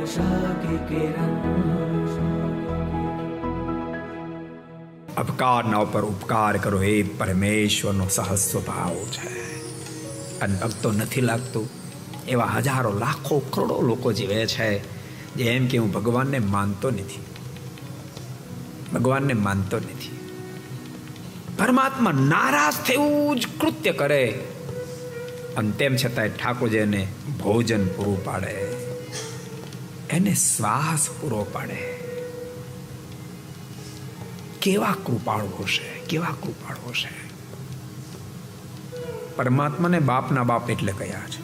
आशा की किरण। અપકારના ઉપર ઉપકાર કરો એ પરમેશ્વરનો સહજ સ્વભાવ છે. અને ભક્તો નથી લાગતું એવા હજારો લાખો કરોડો લોકો જીવે છે જેમ કે હું ભગવાનને માનતો નથી, ભગવાનને માનતો નથી. પરમાત્મા નારાજ થયું જ કૃત્ય કરે અને તેમ છતાંય ઠાકોરજી એને ભોજન પૂરું પાડે, એને શ્વાસ પૂરો પાડે. કેવા કૃપાળુ હશે, કેવા કૃપાળુ હશે. પરમાત્માને બાપના બાપ એટલે કયા છે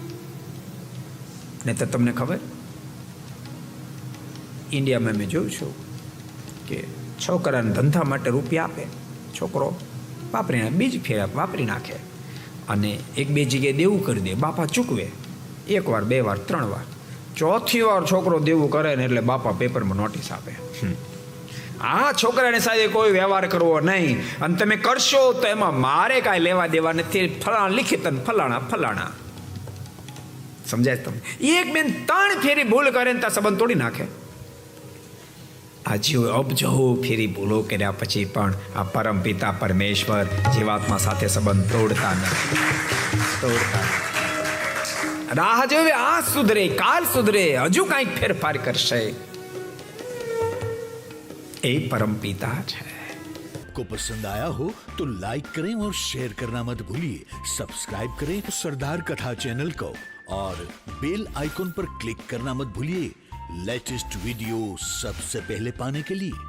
ને તો તમને ખબર, ઇન્ડિયામાં મેં જોયું છું કે છોકરાને ધંધા માટે રૂપિયા આપે, છોકરો વાપરી બીજ ફેર વાપરી નાખે અને એક બે જગ્યાએ દેવું કરી દે, બાપા ચૂકવે. એક વાર, બે વાર, ત્રણ વાર, ચોથી વાર છોકરો દેવું કરે ને એટલે બાપા પેપરમાં નોટિસ આપે, આ છોકરાની સાથે કોઈ વ્યવહાર કરવો નહીં અને તમે કરશો તો એમાં મારે કાંઈ લેવા દેવા નથી, ફલાણા લિખિત અને ફલાણા ફલાણા. સમજાય તમને? એક બેન ત્રણ ફેરી ભૂલ કરે ને ત્યાં સંબંધ તોડી નાખે. આ જીવ અબજો ફેરી ભૂલો કર્યા પછી પણ આ પરમ પિતા પરમેશ્વર જીવાત્મા સાથે સંબંધ તોડતા નથી, તોડતા નથી. રાહ જોવે આ સુધરે, કાલ સુધરે, હજુ કાંઈક ફેરફાર કરશે. ए परम पिता है. को पसंद आया हो तो लाइक करें और शेयर करना मत भूलिए. सब्सक्राइब करें सरदार कथा चैनल को और बेल आइकॉन पर क्लिक करना मत भूलिए लेटेस्ट वीडियो सबसे पहले पाने के लिए.